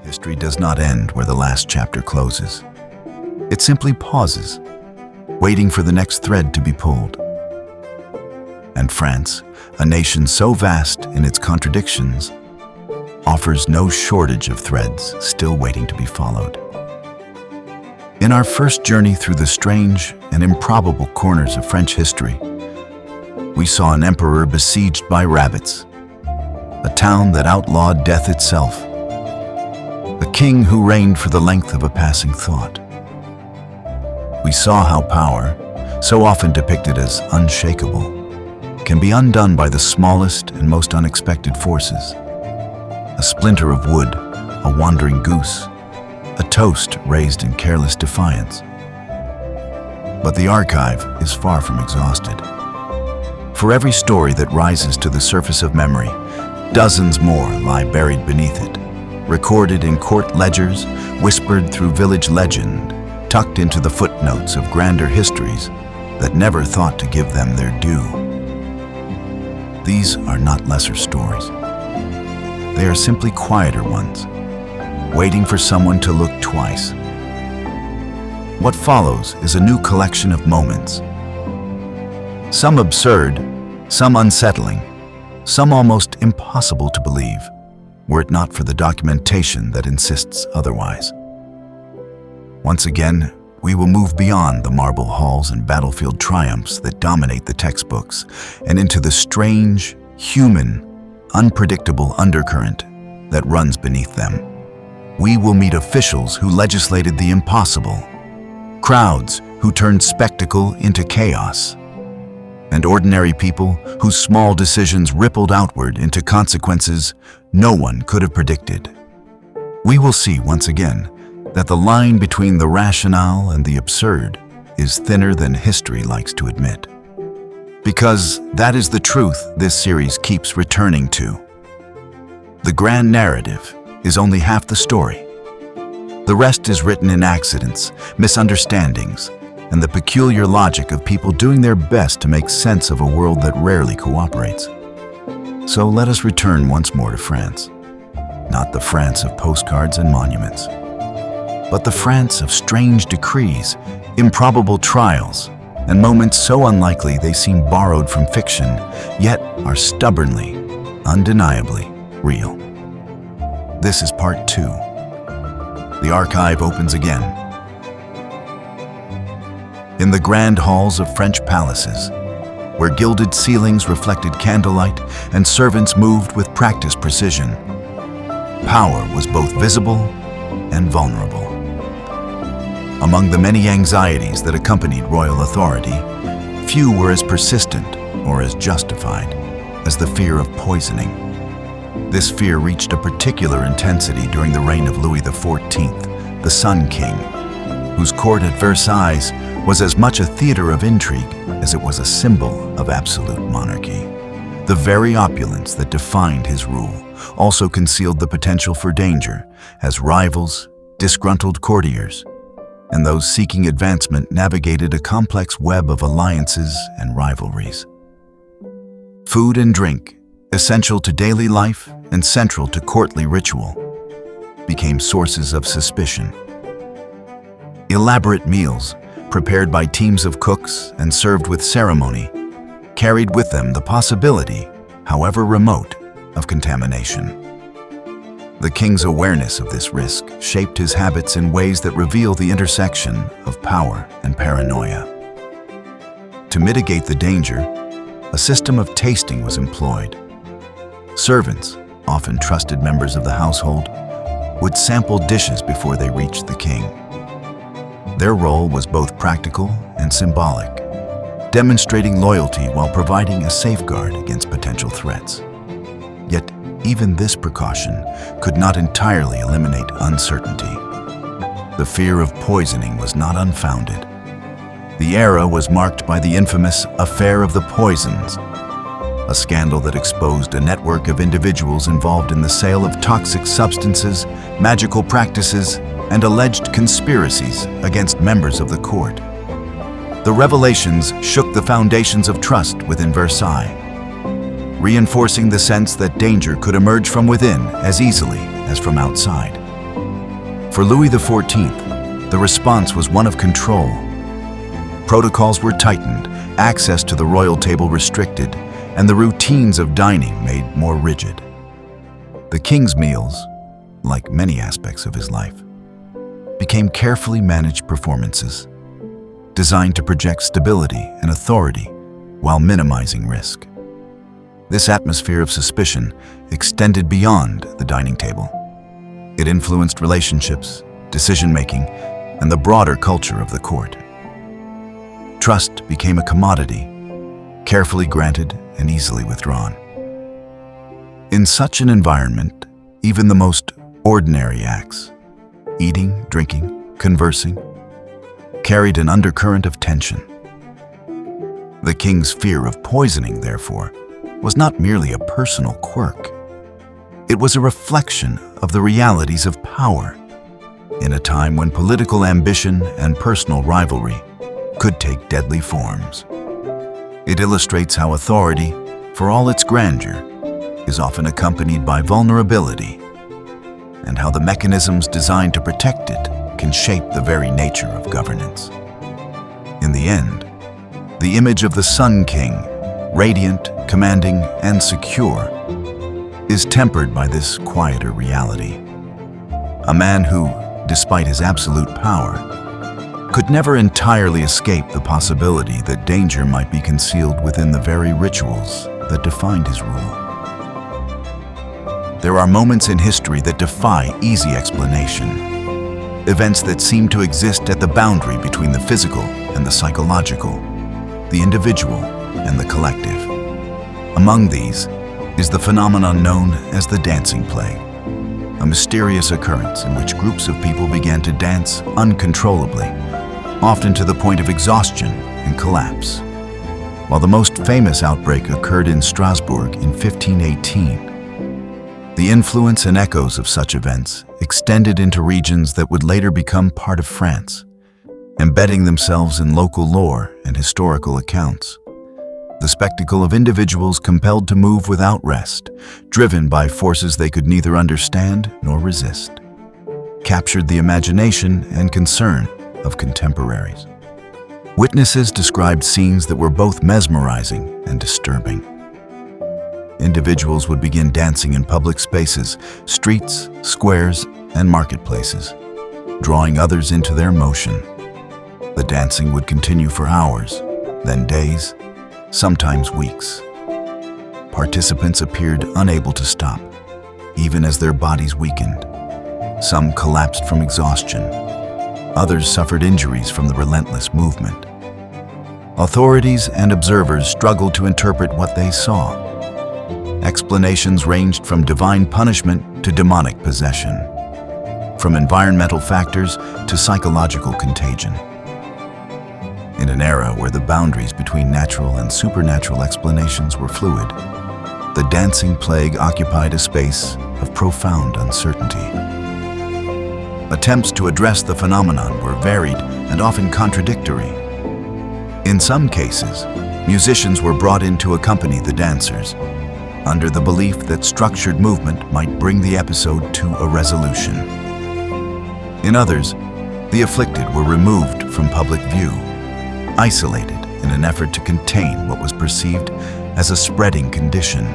History does not end where the last chapter closes. It simply pauses, waiting for the next thread to be pulled. And France, a nation so vast in its contradictions, offers no shortage of threads still waiting to be followed. In our first journey through the strange and improbable corners of French history, we saw an emperor besieged by rabbits, a town that outlawed death itself, a king who reigned for the length of a passing thought. We saw how power, so often depicted as unshakable, can be undone by the smallest and most unexpected forces. A splinter of wood, a wandering goose, a toast raised in careless defiance. But the archive is far from exhausted. For every story that rises to the surface of memory, dozens more lie buried beneath it, recorded in court ledgers, whispered through village legend, tucked into the footnotes of grander histories that never thought to give them their due. These are not lesser stories. They are simply quieter ones, waiting for someone to look twice. What follows is a new collection of moments. Some absurd, some unsettling, some almost impossible to believe, were it not for the documentation that insists otherwise. Once again, we will move beyond the marble halls and battlefield triumphs that dominate the textbooks and into the strange, human, unpredictable undercurrent that runs beneath them. We will meet officials who legislated the impossible, crowds who turned spectacle into chaos, and ordinary people whose small decisions rippled outward into consequences no one could have predicted. We will see once again that the line between the rationale and the absurd is thinner than history likes to admit. Because that is the truth this series keeps returning to. The grand narrative is only half the story. The rest is written in accidents, misunderstandings, and the peculiar logic of people doing their best to make sense of a world that rarely cooperates. So let us return once more to France. Not the France of postcards and monuments, but the France of strange decrees, improbable trials, and moments so unlikely they seem borrowed from fiction, yet are stubbornly, undeniably real. This is part 2. The archive opens again. In the grand halls of French palaces, where gilded ceilings reflected candlelight and servants moved with practiced precision, power was both visible and vulnerable. Among the many anxieties that accompanied royal authority, few were as persistent or as justified as the fear of poisoning. This fear reached a particular intensity during the reign of Louis XIV, the Sun King, whose court at Versailles was as much a theater of intrigue as it was a symbol of absolute monarchy. The very opulence that defined his rule also concealed the potential for danger, as rivals, disgruntled courtiers, and those seeking advancement navigated a complex web of alliances and rivalries. Food and drink, essential to daily life and central to courtly ritual, became sources of suspicion. Elaborate meals, prepared by teams of cooks and served with ceremony, carried with them the possibility, however remote, of contamination. The king's awareness of this risk shaped his habits in ways that reveal the intersection of power and paranoia. To mitigate the danger, a system of tasting was employed. Servants, often trusted members of the household, would sample dishes before they reached the king. Their role was both practical and symbolic, demonstrating loyalty while providing a safeguard against potential threats. Yet, even this precaution could not entirely eliminate uncertainty. The fear of poisoning was not unfounded. The era was marked by the infamous Affair of the Poisons, a scandal that exposed a network of individuals involved in the sale of toxic substances, magical practices, and alleged conspiracies against members of the court. The revelations shook the foundations of trust within Versailles. reinforcing the sense that danger could emerge from within as easily as from outside. For Louis XIV, the response was one of control. Protocols were tightened, access to the royal table restricted, and the routines of dining made more rigid. The king's meals, like many aspects of his life, became carefully managed performances, designed to project stability and authority while minimizing risk. This atmosphere of suspicion extended beyond the dining table. It influenced relationships, decision-making, and the broader culture of the court. Trust became a commodity, carefully granted and easily withdrawn. In such an environment, even the most ordinary acts, eating, drinking, conversing, carried an undercurrent of tension. The king's fear of poisoning, therefore, was not merely a personal quirk. It was a reflection of the realities of power in a time when political ambition and personal rivalry could take deadly forms. It illustrates how authority, for all its grandeur, is often accompanied by vulnerability, and how the mechanisms designed to protect it can shape the very nature of governance. In the end, the image of the Sun King, radiant, commanding, and secure, is tempered by this quieter reality. A man who, despite his absolute power, could never entirely escape the possibility that danger might be concealed within the very rituals that defined his rule. There are moments in history that defy easy explanation, events that seem to exist at the boundary between the physical and the psychological, the individual and the collective. Among these is the phenomenon known as the dancing plague, a mysterious occurrence in which groups of people began to dance uncontrollably, often to the point of exhaustion and collapse. While the most famous outbreak occurred in Strasbourg in 1518, the influence and echoes of such events extended into regions that would later become part of France, embedding themselves in local lore and historical accounts. The spectacle of individuals compelled to move without rest, driven by forces they could neither understand nor resist, captured the imagination and concern of contemporaries. Witnesses described scenes that were both mesmerizing and disturbing. Individuals would begin dancing in public spaces, streets, squares, and marketplaces, drawing others into their motion. The dancing would continue for hours, then days, sometimes weeks. Participants appeared unable to stop, even as their bodies weakened. Some collapsed from exhaustion. Others suffered injuries from the relentless movement. Authorities and observers struggled to interpret what they saw. Explanations ranged from divine punishment to demonic possession, from environmental factors to psychological contagion. In an era where the boundaries between natural and supernatural explanations were fluid, the dancing plague occupied a space of profound uncertainty. Attempts to address the phenomenon were varied and often contradictory. In some cases, musicians were brought in to accompany the dancers, under the belief that structured movement might bring the episode to a resolution. In others, the afflicted were removed from public view, isolated in an effort to contain what was perceived as a spreading condition.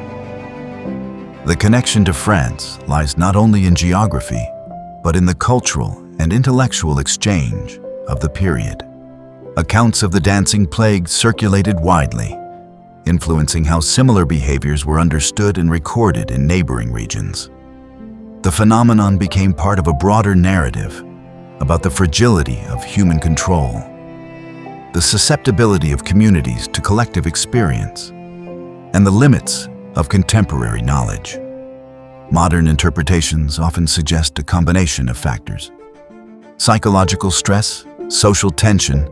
The connection to France lies not only in geography, but in the cultural and intellectual exchange of the period. Accounts of the dancing plague circulated widely, influencing how similar behaviors were understood and recorded in neighboring regions. The phenomenon became part of a broader narrative about the fragility of human control, the susceptibility of communities to collective experience, and the limits of contemporary knowledge. Modern interpretations often suggest a combination of factors: psychological stress, social tension,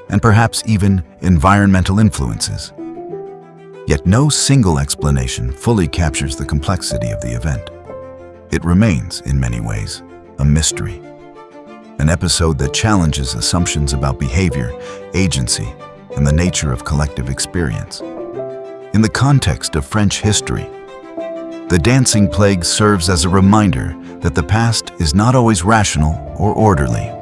and perhaps even environmental influences. Yet no single explanation fully captures the complexity of the event. It remains, in many ways, a mystery, an episode that challenges assumptions about behavior, agency, and the nature of collective experience. in the context of French history, the dancing plague serves as a reminder that the past is not always rational or orderly.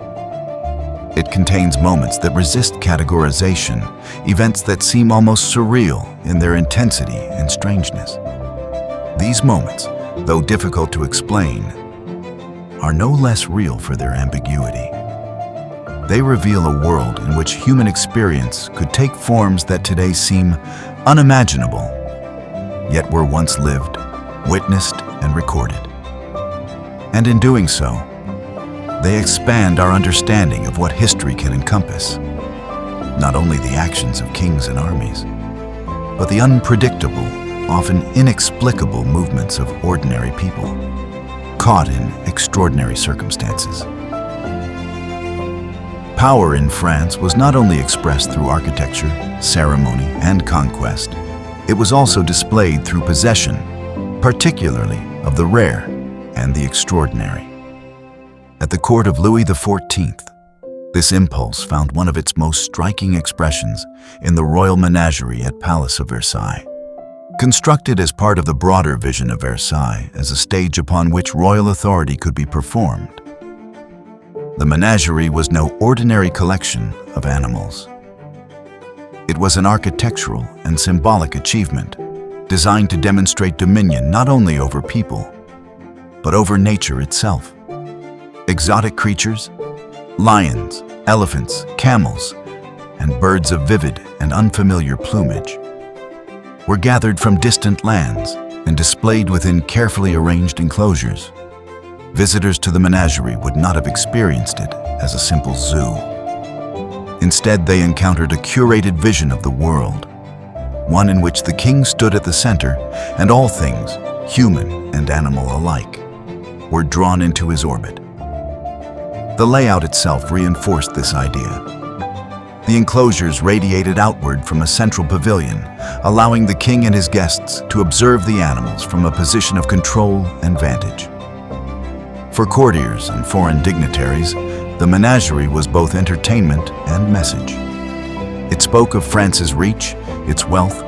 It contains moments that resist categorization, events that seem almost surreal in their intensity and strangeness. These moments, though difficult to explain, are no less real for their ambiguity. They reveal a world in which human experience could take forms that today seem unimaginable, yet were once lived, witnessed, and recorded. And in doing so, they expand our understanding of what history can encompass, not only the actions of kings and armies, but the unpredictable, often inexplicable movements of ordinary people, caught in extraordinary circumstances. Power in France was not only expressed through architecture, ceremony, and conquest, it was also displayed through possession, particularly of the rare and the extraordinary. At the court of Louis XIV, this impulse found one of its most striking expressions in the royal menagerie at Palace of Versailles. Constructed as part of the broader vision of Versailles as a stage upon which royal authority could be performed, the menagerie was no ordinary collection of animals. It was an architectural and symbolic achievement designed to demonstrate dominion not only over people, but over nature itself. Exotic creatures, lions, elephants, camels, and birds of vivid and unfamiliar plumage were gathered from distant lands and displayed within carefully arranged enclosures. Visitors to the menagerie would not have experienced it as a simple zoo. Instead, they encountered a curated vision of the world, one in which the king stood at the center and all things, human and animal alike, were drawn into his orbit. The layout itself reinforced this idea. The enclosures radiated outward from a central pavilion, allowing the king and his guests to observe the animals from a position of control and vantage. For courtiers and foreign dignitaries, the menagerie was both entertainment and message. It spoke of France's reach, its wealth,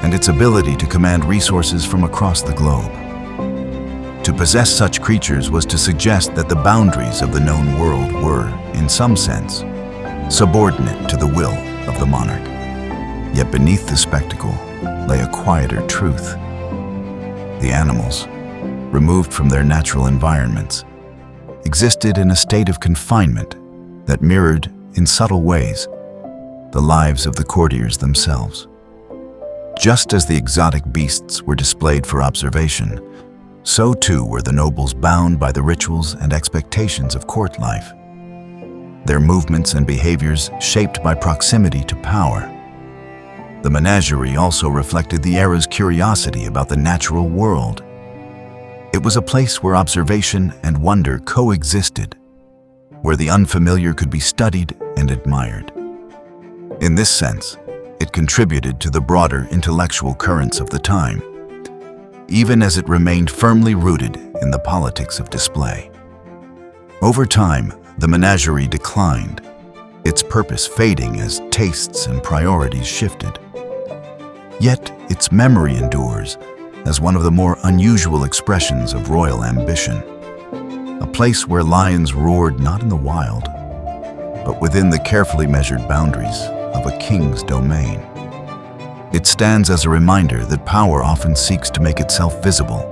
and its ability to command resources from across the globe. To possess such creatures was to suggest that the boundaries of the known world were, in some sense, subordinate to the will of the monarch. Yet beneath the spectacle lay a quieter truth. The animals, removed from their natural environments, existed in a state of confinement that mirrored, in subtle ways, the lives of the courtiers themselves. Just as the exotic beasts were displayed for observation, so too were the nobles bound by the rituals and expectations of court life. Their movements and behaviors shaped by proximity to power. The menagerie also reflected the era's curiosity about the natural world. It was a place where observation and wonder coexisted, where the unfamiliar could be studied and admired. In this sense, it contributed to the broader intellectual currents of the time, even as it remained firmly rooted in the politics of display. Over time, the menagerie declined, its purpose fading as tastes and priorities shifted. Yet, its memory endures as one of the more unusual expressions of royal ambition, a place where lions roared not in the wild, but within the carefully measured boundaries of a king's domain. It stands as a reminder that power often seeks to make itself visible,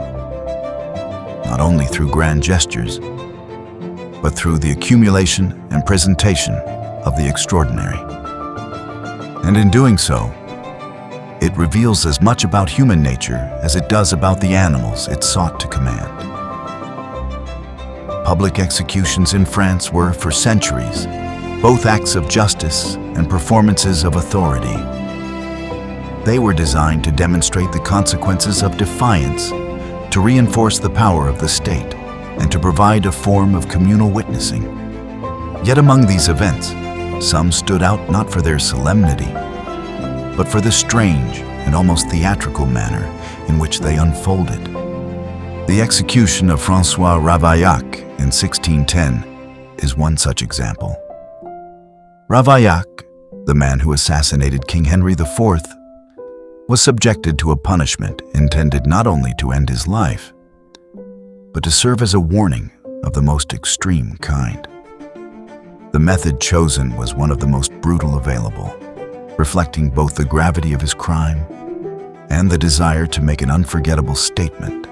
not only through grand gestures, but through the accumulation and presentation of the extraordinary. And in doing so, it reveals as much about human nature as it does about the animals it sought to command. Public executions in France were, for centuries, both acts of justice and performances of authority. They were designed to demonstrate the consequences of defiance, to reinforce the power of the state, and to provide a form of communal witnessing. Yet among these events, some stood out not for their solemnity, but for the strange and almost theatrical manner in which they unfolded. The execution of François Ravaillac in 1610 is one such example. Ravaillac, the man who assassinated King Henry IV, was subjected to a punishment intended not only to end his life, but to serve as a warning of the most extreme kind. The method chosen was one of the most brutal available, reflecting both the gravity of his crime and the desire to make an unforgettable statement.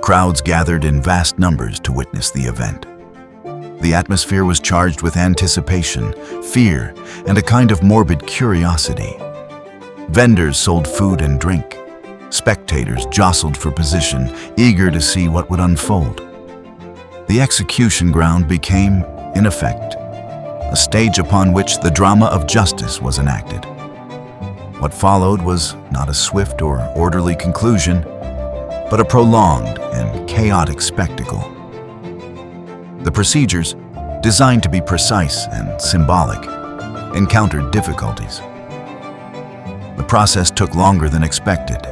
Crowds gathered in vast numbers to witness the event. The atmosphere was charged with anticipation, fear, and a kind of morbid curiosity. Vendors sold food and drink. Spectators jostled for position, eager to see what would unfold. The execution ground became, in effect, a stage upon which the drama of justice was enacted. What followed was not a swift or orderly conclusion, but a prolonged and chaotic spectacle. The procedures, designed to be precise and symbolic, encountered difficulties. The process took longer than expected,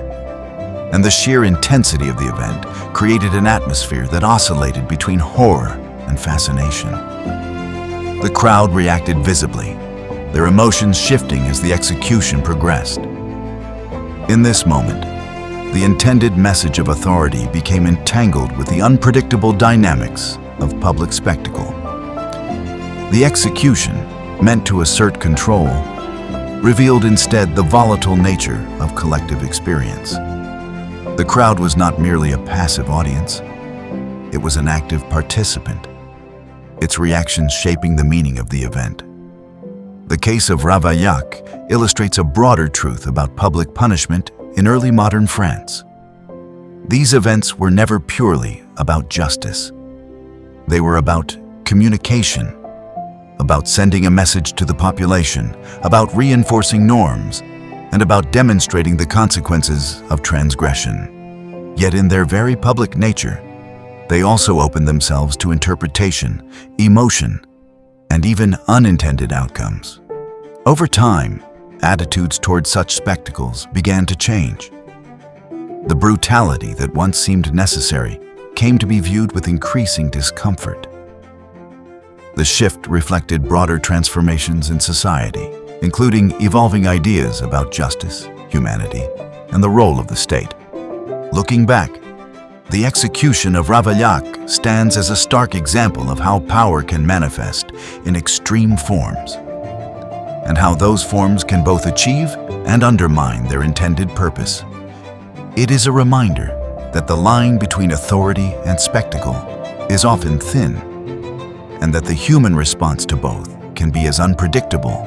and the sheer intensity of the event created an atmosphere that oscillated between horror and fascination. The crowd reacted visibly, their emotions shifting as the execution progressed. In this moment, the intended message of authority became entangled with the unpredictable dynamics of public spectacle. The execution, meant to assert control, revealed instead the volatile nature of collective experience. The crowd was not merely a passive audience, it was an active participant, its reactions shaping the meaning of the event. The case of Ravaillac illustrates a broader truth about public punishment in early modern France. These events were never purely about justice. They were about communication, about sending a message to the population, about reinforcing norms, and about demonstrating the consequences of transgression. Yet in their very public nature, they also opened themselves to interpretation, emotion, and even unintended outcomes. Over time, attitudes toward such spectacles began to change. The brutality that once seemed necessary came to be viewed with increasing discomfort. The shift reflected broader transformations in society, including evolving ideas about justice, humanity, and the role of the state. Looking back, the execution of Ravaillac stands as a stark example of how power can manifest in extreme forms, and how those forms can both achieve and undermine their intended purpose. It is a reminder that the line between authority and spectacle is often thin, and that the human response to both can be as unpredictable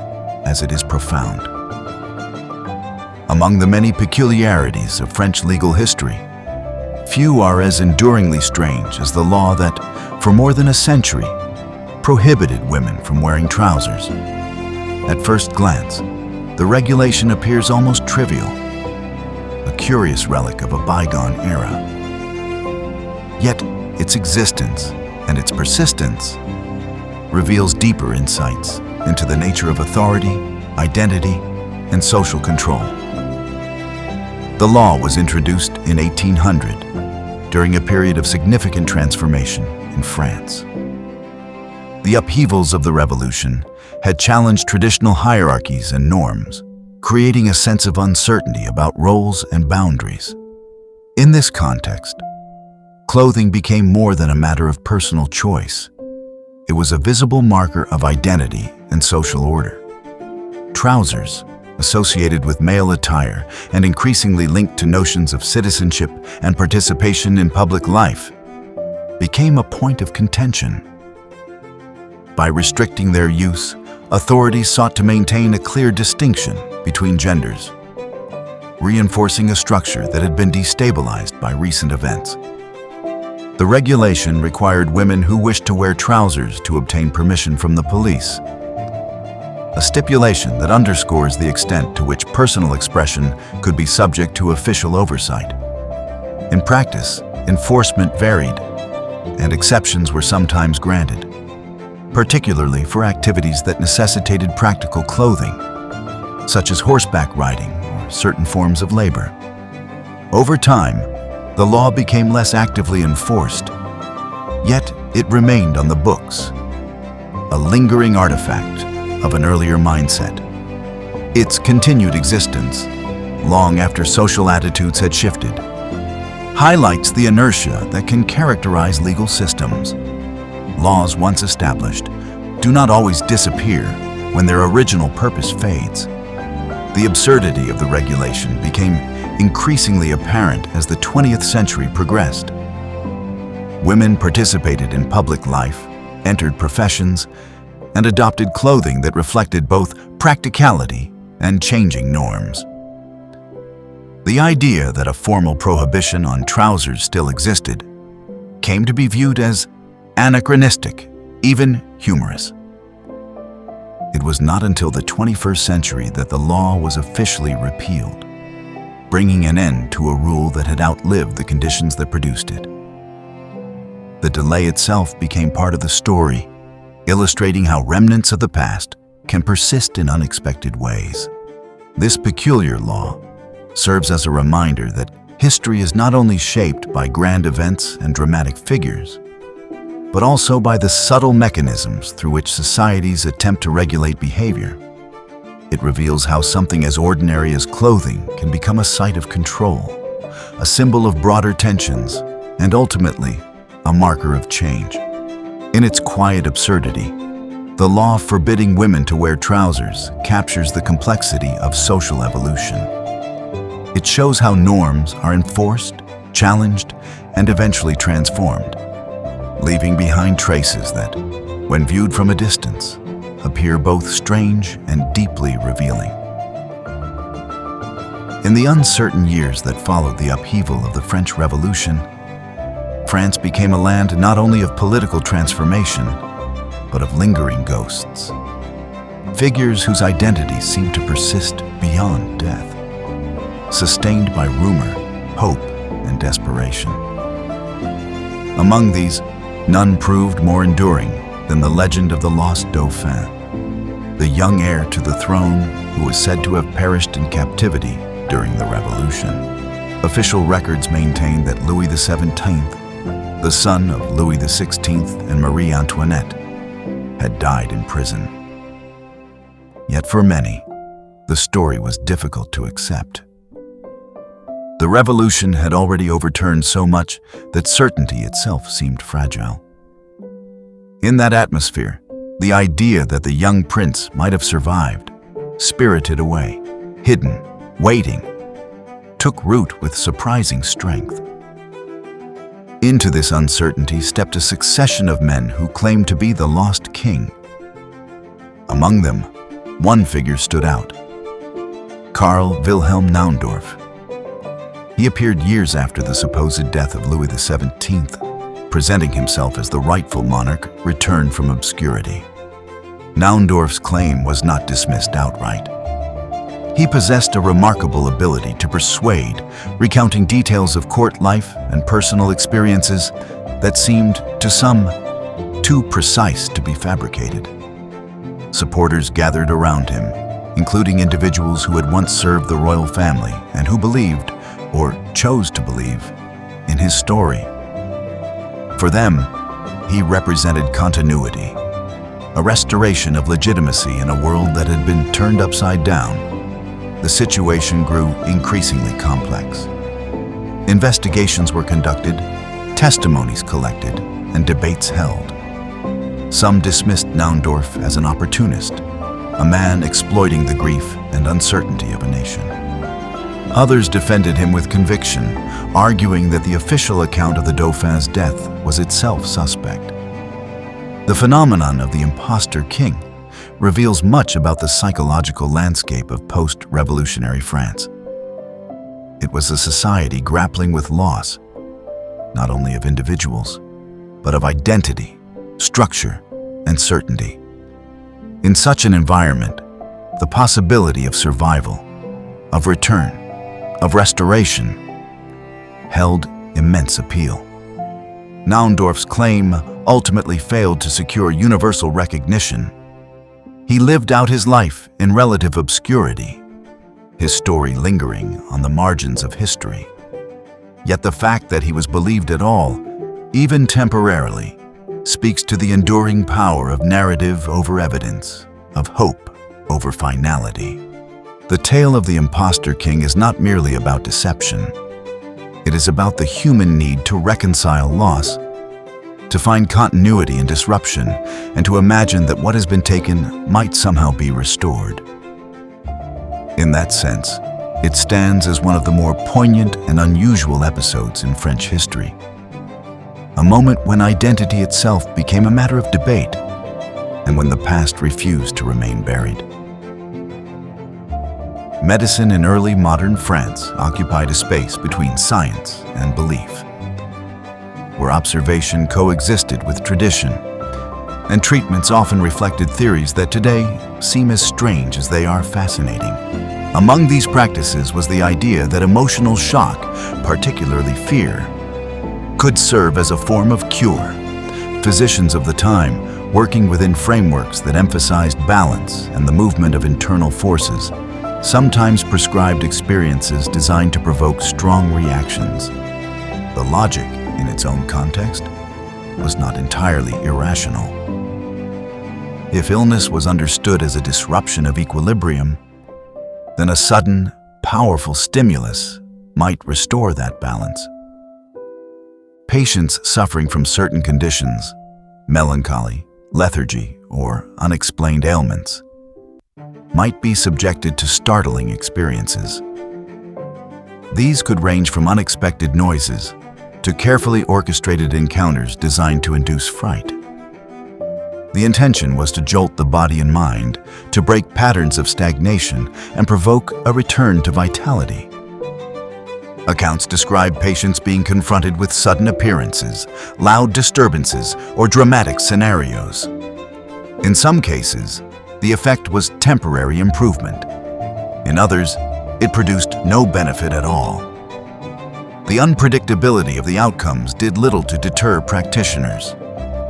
as it is profound. Among the many peculiarities of French legal history, few are as enduringly strange as the law that, for more than a century, prohibited women from wearing trousers. At first glance, the regulation appears almost trivial, a curious relic of a bygone era. Yet, its existence and its persistence reveals deeper insights into the nature of authority, identity, and social control. The law was introduced in 1800 during a period of significant transformation in France. The upheavals of the revolution had challenged traditional hierarchies and norms, creating a sense of uncertainty about roles and boundaries. In this context, clothing became more than a matter of personal choice. It was a visible marker of identity and social order. Trousers, associated with male attire and increasingly linked to notions of citizenship and participation in public life, became a point of contention. By restricting their use, authorities sought to maintain a clear distinction between genders, reinforcing a structure that had been destabilized by recent events. The regulation required women who wished to wear trousers to obtain permission from the police, a stipulation that underscores the extent to which personal expression could be subject to official oversight. In practice, enforcement varied, and exceptions were sometimes granted, particularly for activities that necessitated practical clothing, such as horseback riding or certain forms of labor. Over time, the law became less actively enforced, yet it remained on the books, a lingering artifact of an earlier mindset. Its continued existence long after social attitudes had shifted, highlights the inertia that can characterize legal systems. Laws once established do not always disappear when their original purpose fades. The absurdity of the regulation became increasingly apparent as the 20th century progressed. Women participated in public life, entered professions, and adopted clothing that reflected both practicality and changing norms. The idea that a formal prohibition on trousers still existed came to be viewed as anachronistic, even humorous. It was not until the 21st century that the law was officially repealed, bringing an end to a rule that had outlived the conditions that produced it. The delay itself became part of the story, illustrating how remnants of the past can persist in unexpected ways. This peculiar law serves as a reminder that history is not only shaped by grand events and dramatic figures, but also by the subtle mechanisms through which societies attempt to regulate behavior. It reveals how something as ordinary as clothing can become a site of control, a symbol of broader tensions, and ultimately, a marker of change. In its quiet absurdity, the law forbidding women to wear trousers captures the complexity of social evolution. It shows how norms are enforced, challenged, and eventually transformed, leaving behind traces that, when viewed from a distance, appear both strange and deeply revealing. In the uncertain years that followed the upheaval of the French Revolution, France became a land not only of political transformation, but of lingering ghosts. Figures whose identities seemed to persist beyond death, sustained by rumor, hope, and desperation. Among these, none proved more enduring than the legend of the lost Dauphin, the young heir to the throne who was said to have perished in captivity during the Revolution. Official records maintain that Louis XVII, the son of Louis XVI and Marie Antoinette, had died in prison. Yet for many, the story was difficult to accept. The revolution had already overturned so much that certainty itself seemed fragile. In that atmosphere, the idea that the young prince might have survived, spirited away, hidden, waiting, took root with surprising strength. Into this uncertainty stepped a succession of men who claimed to be the lost king. Among them, one figure stood out: Karl Wilhelm Naundorff. He appeared years after the supposed death of Louis XVII, presenting himself as the rightful monarch returned from obscurity. Naundorff's claim was not dismissed outright. He possessed a remarkable ability to persuade, recounting details of court life and personal experiences that seemed, to some, too precise to be fabricated. Supporters gathered around him, including individuals who had once served the royal family and who believed, or chose to believe, in his story. For them, he represented continuity, a restoration of legitimacy in a world that had been turned upside down. The situation grew increasingly complex. Investigations were conducted, testimonies collected, and debates held. Some dismissed Naundorff as an opportunist, a man exploiting the grief and uncertainty of a nation. Others defended him with conviction, arguing that the official account of the Dauphin's death was itself suspect. The phenomenon of the impostor king reveals much about the psychological landscape of post-revolutionary France. It was a society grappling with loss, not only of individuals, but of identity, structure, and certainty. In such an environment, the possibility of survival, of return, of restoration, held immense appeal. Naundorff's claim ultimately failed to secure universal recognition. He lived out his life in relative obscurity, his story lingering on the margins of history. Yet the fact that he was believed at all, even temporarily, speaks to the enduring power of narrative over evidence, of hope over finality. The tale of the impostor king is not merely about deception. It is about the human need to reconcile loss, to find continuity in disruption, and to imagine that what has been taken might somehow be restored. In that sense, it stands as one of the more poignant and unusual episodes in French history. A moment when identity itself became a matter of debate, and when the past refused to remain buried. Medicine in early modern France occupied a space between science and belief, where observation coexisted with tradition, and treatments often reflected theories that today seem as strange as they are fascinating. Among these practices was the idea that emotional shock, particularly fear, could serve as a form of cure. Physicians of the time, working within frameworks that emphasized balance and the movement of internal forces, sometimes prescribed experiences designed to provoke strong reactions. The logic, in its own context, was not entirely irrational. If illness was understood as a disruption of equilibrium, then a sudden, powerful stimulus might restore that balance. Patients suffering from certain conditions, melancholy, lethargy, or unexplained ailments, might be subjected to startling experiences. These could range from unexpected noises to carefully orchestrated encounters designed to induce fright. The intention was to jolt the body and mind, to break patterns of stagnation and provoke a return to vitality. Accounts describe patients being confronted with sudden appearances, loud disturbances, or dramatic scenarios. In some cases, the effect was temporary improvement. In others, it produced no benefit at all. The unpredictability of the outcomes did little to deter practitioners,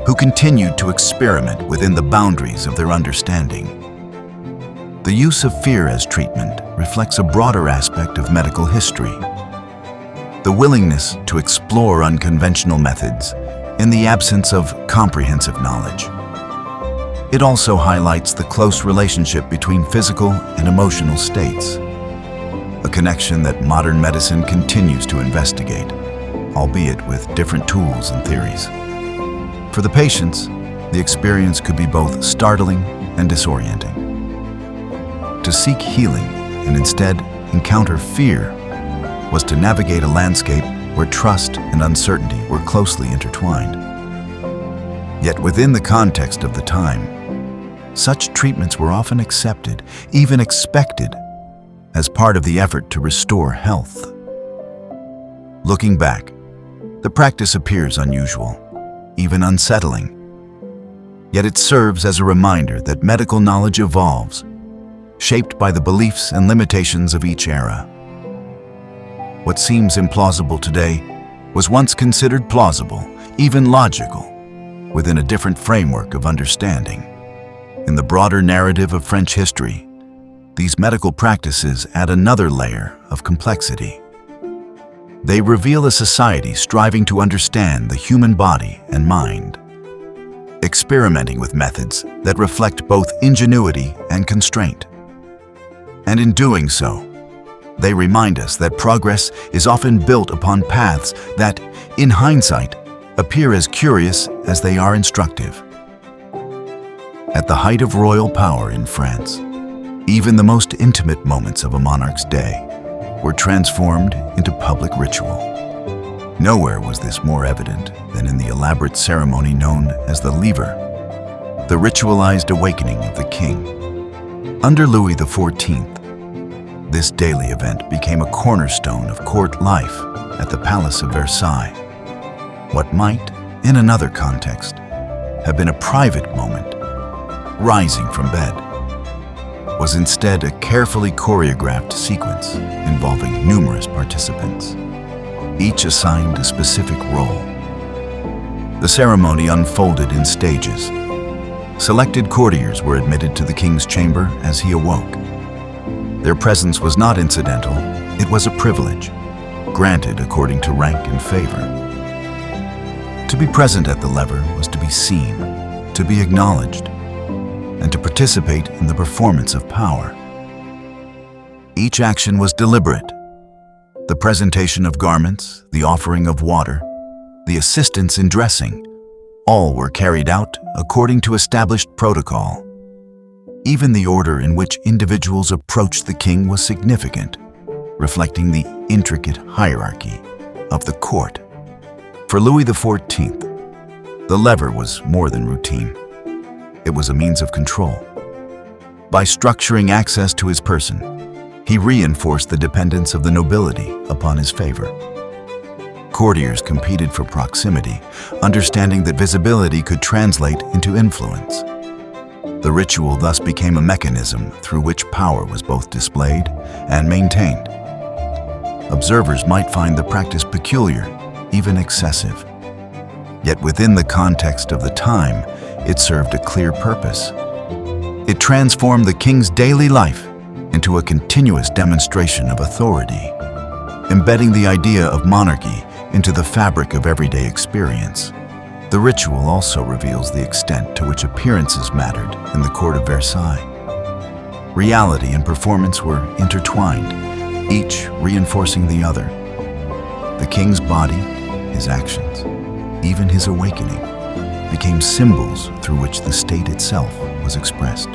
who continued to experiment within the boundaries of their understanding. The use of fear as treatment reflects a broader aspect of medical history: the willingness to explore unconventional methods in the absence of comprehensive knowledge. It also highlights the close relationship between physical and emotional states, a connection that modern medicine continues to investigate, albeit with different tools and theories. For the patients, the experience could be both startling and disorienting. To seek healing and instead encounter fear was to navigate a landscape where trust and uncertainty were closely intertwined. Yet within the context of the time, such treatments were often accepted, even expected, as part of the effort to restore health. Looking back, the practice appears unusual, even unsettling. Yet it serves as a reminder that medical knowledge evolves, shaped by the beliefs and limitations of each era. What seems implausible today was once considered plausible, even logical, within a different framework of understanding. In the broader narrative of French history, these medical practices add another layer of complexity. They reveal a society striving to understand the human body and mind, experimenting with methods that reflect both ingenuity and constraint. And in doing so, they remind us that progress is often built upon paths that, in hindsight, appear as curious as they are instructive. At the height of royal power in France, even the most intimate moments of a monarch's day were transformed into public ritual. Nowhere was this more evident than in the elaborate ceremony known as the Lever, the ritualized awakening of the king. Under Louis XIV, this daily event became a cornerstone of court life at the Palace of Versailles. What might, in another context, have been a private moment, rising from bed, was instead a carefully choreographed sequence involving numerous participants, each assigned a specific role. The ceremony unfolded in stages. Selected courtiers were admitted to the king's chamber as he awoke. Their presence was not incidental, it was a privilege, granted according to rank and favor. To be present at the lever was to be seen, to be acknowledged, and to participate in the performance of power. Each action was deliberate. The presentation of garments, the offering of water, the assistance in dressing, all were carried out according to established protocol. Even the order in which individuals approached the king was significant, reflecting the intricate hierarchy of the court. For Louis XIV, the lever was more than routine. It was a means of control. By structuring access to his person, he reinforced the dependence of the nobility upon his favor. Courtiers competed for proximity, understanding that visibility could translate into influence. The ritual thus became a mechanism through which power was both displayed and maintained. Observers might find the practice peculiar, even excessive. Yet within the context of the time, it served a clear purpose. It transformed the king's daily life into a continuous demonstration of authority, embedding the idea of monarchy into the fabric of everyday experience. The ritual also reveals the extent to which appearances mattered in the court of Versailles. Reality and performance were intertwined, each reinforcing the other. The king's body, his actions, even his awakening, became symbols through which the state itself was expressed.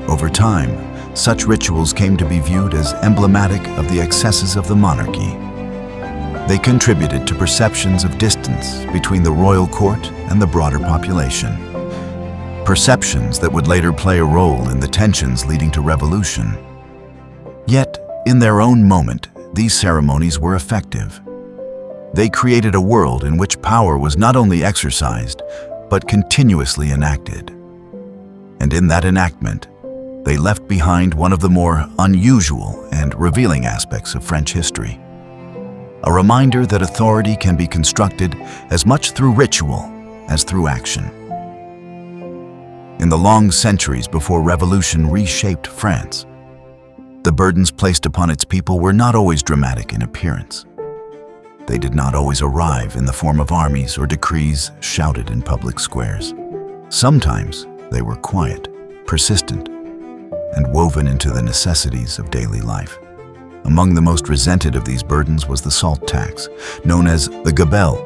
Over time, such rituals came to be viewed as emblematic of the excesses of the monarchy. They contributed to perceptions of distance between the royal court and the broader population. Perceptions that would later play a role in the tensions leading to revolution. Yet, in their own moment, these ceremonies were effective. They created a world in which power was not only exercised, but continuously enacted. And in that enactment, they left behind one of the more unusual and revealing aspects of French history. A reminder that authority can be constructed as much through ritual as through action. In the long centuries before revolution reshaped France, the burdens placed upon its people were not always dramatic in appearance. They did not always arrive in the form of armies or decrees shouted in public squares. Sometimes they were quiet, persistent, and woven into the necessities of daily life. Among the most resented of these burdens was the salt tax, known as the gabelle,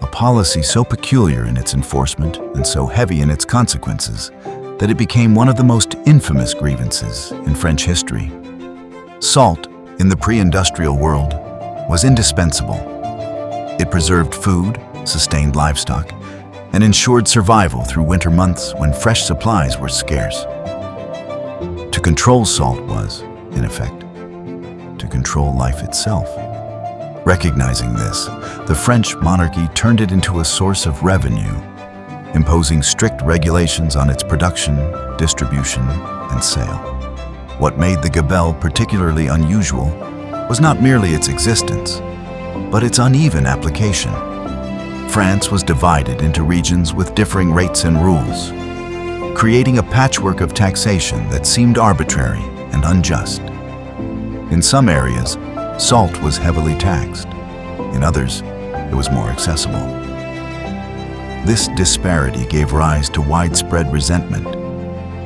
a policy so peculiar in its enforcement and so heavy in its consequences that it became one of the most infamous grievances in French history. Salt, in the pre-industrial world, was indispensable. It preserved food, sustained livestock, and ensured survival through winter months when fresh supplies were scarce. To control salt was, in effect, to control life itself. Recognizing this, the French monarchy turned it into a source of revenue, imposing strict regulations on its production, distribution, and sale. What made the gabelle particularly unusual was not merely its existence, but its uneven application. France was divided into regions with differing rates and rules, creating a patchwork of taxation that seemed arbitrary and unjust. In some areas, salt was heavily taxed. In others, it was more accessible. This disparity gave rise to widespread resentment,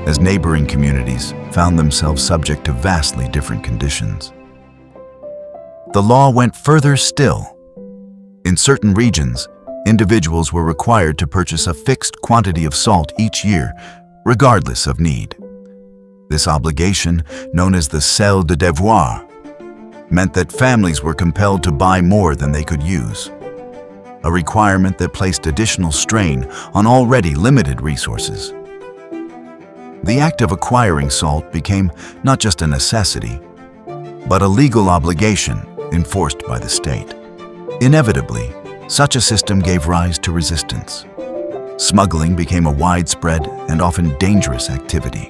as neighboring communities found themselves subject to vastly different conditions. The law went further still. In certain regions, individuals were required to purchase a fixed quantity of salt each year, regardless of need. This obligation, known as the sel de devoir, meant that families were compelled to buy more than they could use, a requirement that placed additional strain on already limited resources. The act of acquiring salt became not just a necessity, but a legal obligation enforced by the state. Inevitably, such a system gave rise to resistance. Smuggling became a widespread and often dangerous activity.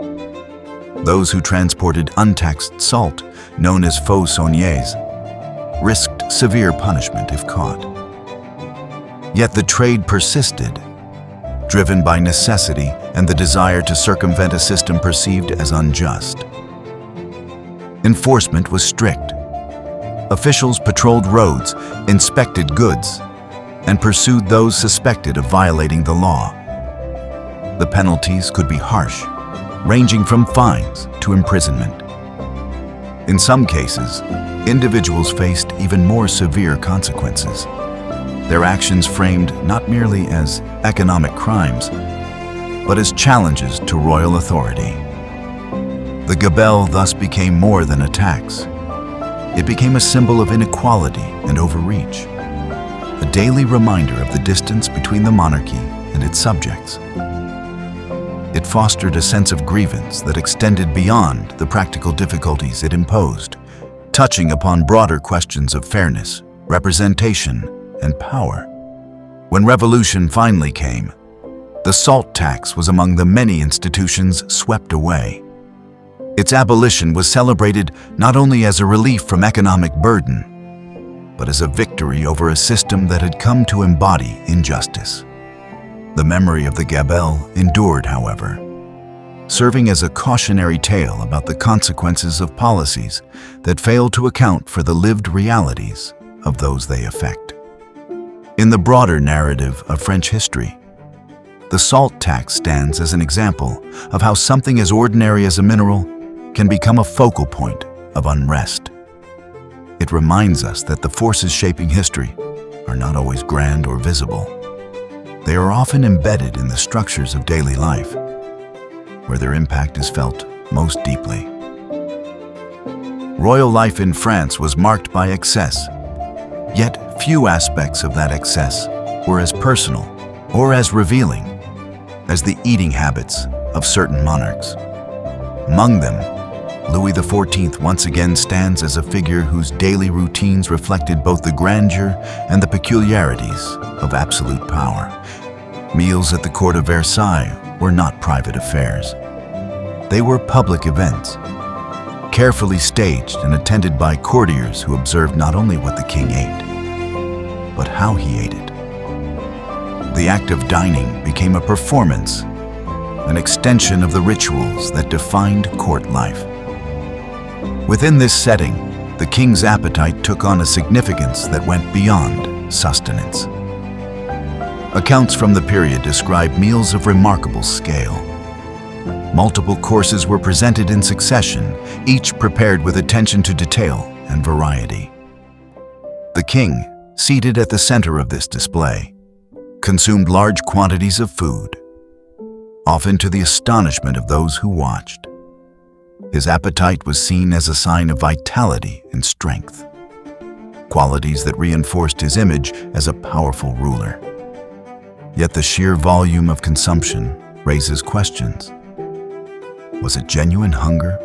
Those who transported untaxed salt, known as faux sauniers, risked severe punishment if caught. Yet the trade persisted, driven by necessity and the desire to circumvent a system perceived as unjust. Enforcement was strict. Officials patrolled roads, inspected goods, and pursued those suspected of violating the law. The penalties could be harsh, ranging from fines to imprisonment. In some cases, individuals faced even more severe consequences. Their actions framed not merely as economic crimes, but as challenges to royal authority. The gabelle thus became more than a tax. It became a symbol of inequality and overreach, a daily reminder of the distance between the monarchy and its subjects. It fostered a sense of grievance that extended beyond the practical difficulties it imposed, touching upon broader questions of fairness, representation, and power. When revolution finally came, the salt tax was among the many institutions swept away. Its abolition was celebrated not only as a relief from economic burden, but as a victory over a system that had come to embody injustice. The memory of the gabelle endured, however, serving as a cautionary tale about the consequences of policies that failed to account for the lived realities of those they affect. In the broader narrative of French history, the salt tax stands as an example of how something as ordinary as a mineral can become a focal point of unrest. It reminds us that the forces shaping history are not always grand or visible. They are often embedded in the structures of daily life, where their impact is felt most deeply. Royal life in France was marked by excess, yet few aspects of that excess were as personal or as revealing as the eating habits of certain monarchs. Among them, Louis XIV once again stands as a figure whose daily routines reflected both the grandeur and the peculiarities of absolute power. Meals at the court of Versailles were not private affairs. They were public events, carefully staged and attended by courtiers who observed not only what the king ate, but how he ate it. The act of dining became a performance, an extension of the rituals that defined court life. Within this setting, the king's appetite took on a significance that went beyond sustenance. Accounts from the period describe meals of remarkable scale. Multiple courses were presented in succession, each prepared with attention to detail and variety. The king, seated at the center of this display, consumed large quantities of food, often to the astonishment of those who watched. His appetite was seen as a sign of vitality and strength, qualities that reinforced his image as a powerful ruler. Yet the sheer volume of consumption raises questions. Was it genuine hunger,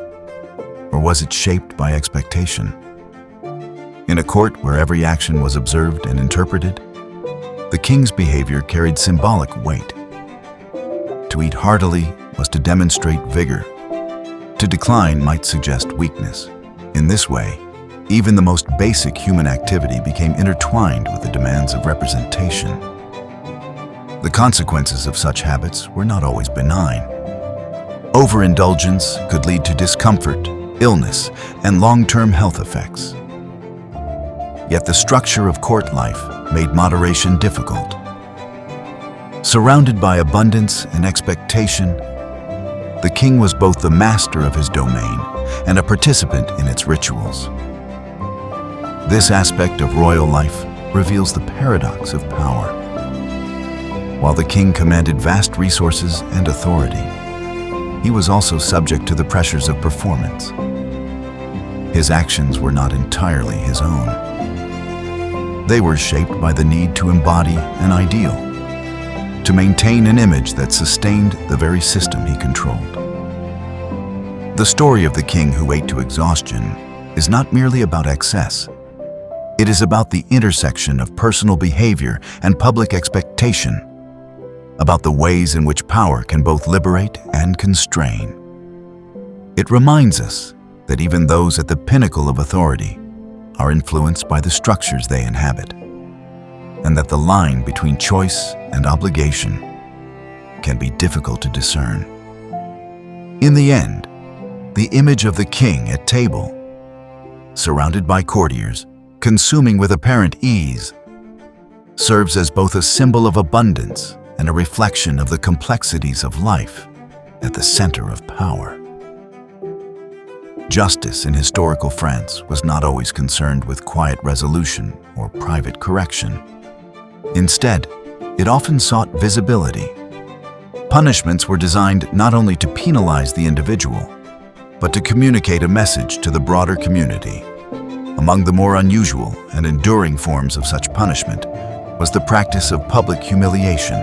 or was it shaped by expectation? In a court where every action was observed and interpreted, the king's behavior carried symbolic weight. To eat heartily was to demonstrate vigor. To decline might suggest weakness. In this way, even the most basic human activity became intertwined with the demands of representation. The consequences of such habits were not always benign. Overindulgence could lead to discomfort, illness, and long-term health effects. Yet the structure of court life made moderation difficult. Surrounded by abundance and expectation, the king was both the master of his domain and a participant in its rituals. This aspect of royal life reveals the paradox of power. While the king commanded vast resources and authority, he was also subject to the pressures of performance. His actions were not entirely his own. They were shaped by the need to embody an ideal, to maintain an image that sustained the very system he controlled. The story of the king who ate to exhaustion is not merely about excess. It is about the intersection of personal behavior and public expectation, about the ways in which power can both liberate and constrain. It reminds us that even those at the pinnacle of authority are influenced by the structures they inhabit, and that the line between choice and obligation can be difficult to discern. In the end, the image of the king at table, surrounded by courtiers, consuming with apparent ease, serves as both a symbol of abundance and a reflection of the complexities of life at the center of power. Justice in historical France was not always concerned with quiet resolution or private correction. Instead, it often sought visibility. Punishments were designed not only to penalize the individual, but to communicate a message to the broader community. Among the more unusual and enduring forms of such punishment was the practice of public humiliation.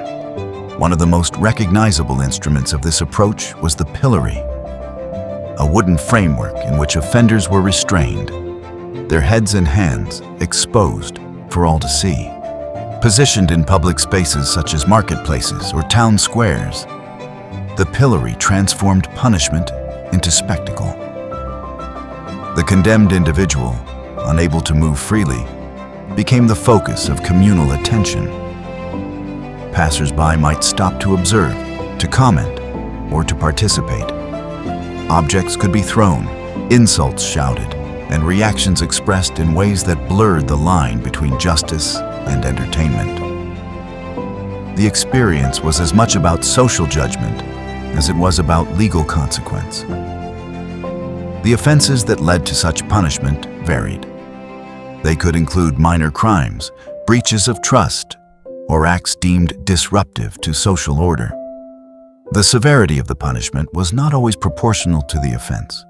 One of the most recognizable instruments of this approach was the pillory, a wooden framework in which offenders were restrained, their heads and hands exposed for all to see. Positioned in public spaces such as marketplaces or town squares, the pillory transformed punishment into spectacle. The condemned individual, unable to move freely, became the focus of communal attention. Passers-by might stop to observe, to comment, or to participate. Objects could be thrown, insults shouted, and reactions expressed in ways that blurred the line between justice and entertainment. The experience was as much about social judgment as it was about legal consequence. The offenses that led to such punishment varied. They could include minor crimes, breaches of trust, or acts deemed disruptive to social order. The severity of the punishment was not always proportional to the offense,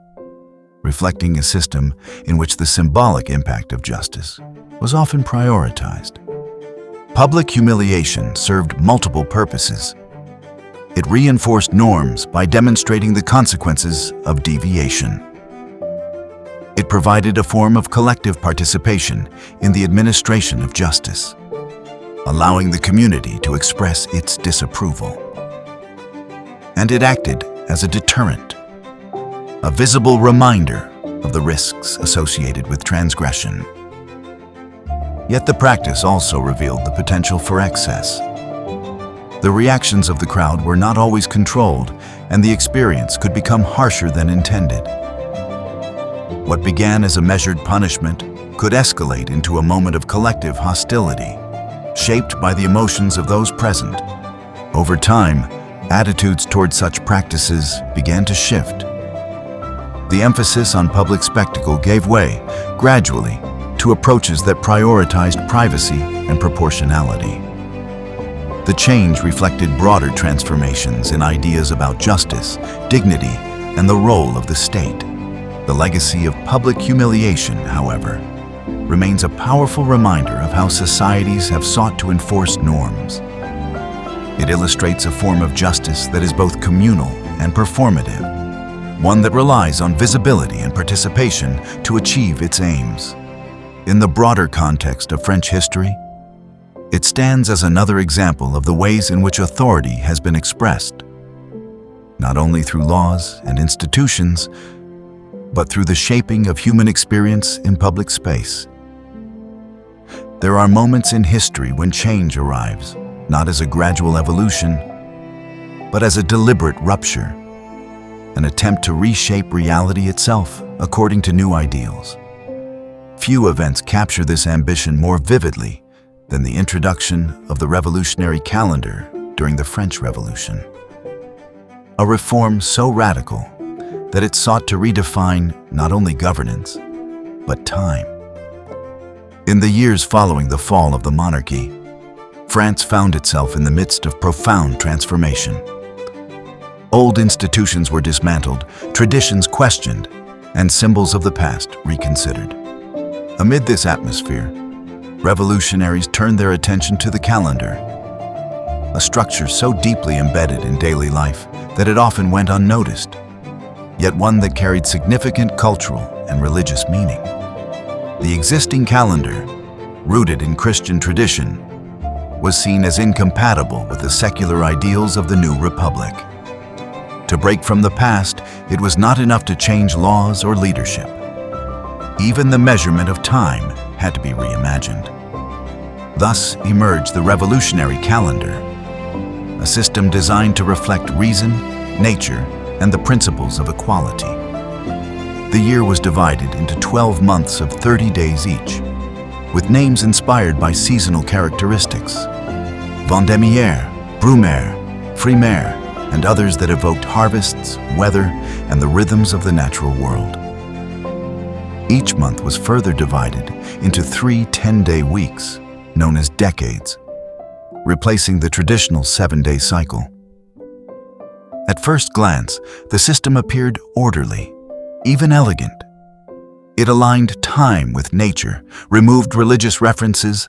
reflecting a system in which the symbolic impact of justice was often prioritized. Public humiliation served multiple purposes. It reinforced norms by demonstrating the consequences of deviation. It provided a form of collective participation in the administration of justice, allowing the community to express its disapproval. And it acted as a deterrent, a visible reminder of the risks associated with transgression. Yet the practice also revealed the potential for excess. The reactions of the crowd were not always controlled, and the experience could become harsher than intended. What began as a measured punishment could escalate into a moment of collective hostility, shaped by the emotions of those present. Over time, attitudes toward such practices began to shift. The emphasis on public spectacle gave way, gradually, to approaches that prioritized privacy and proportionality. The change reflected broader transformations in ideas about justice, dignity, and the role of the state. The legacy of public humiliation, however, remains a powerful reminder of how societies have sought to enforce norms. It illustrates a form of justice that is both communal and performative, one that relies on visibility and participation to achieve its aims. In the broader context of French history, it stands as another example of the ways in which authority has been expressed, not only through laws and institutions, but through the shaping of human experience in public space. There are moments in history when change arrives, not as a gradual evolution, but as a deliberate rupture, an attempt to reshape reality itself according to new ideals. Few events capture this ambition more vividly than the introduction of the revolutionary calendar during the French Revolution. A reform so radical that it sought to redefine not only governance, but time. In the years following the fall of the monarchy, France found itself in the midst of profound transformation. Old institutions were dismantled, traditions questioned, and symbols of the past reconsidered. Amid this atmosphere, revolutionaries turned their attention to the calendar, a structure so deeply embedded in daily life that it often went unnoticed, yet one that carried significant cultural and religious meaning. The existing calendar, rooted in Christian tradition, was seen as incompatible with the secular ideals of the new republic. To break from the past, it was not enough to change laws or leadership. Even the measurement of time had to be reimagined. Thus emerged the revolutionary calendar, a system designed to reflect reason, nature, and the principles of equality. The year was divided into 12 months of 30 days each, with names inspired by seasonal characteristics: Vendémiaire, Brumaire, Frimaire, and others that evoked harvests, weather, and the rhythms of the natural world. Each month was further divided into 3 10-day weeks, known as decades, replacing the traditional 7-day cycle. At first glance, the system appeared orderly, even elegant. It aligned time with nature, removed religious references,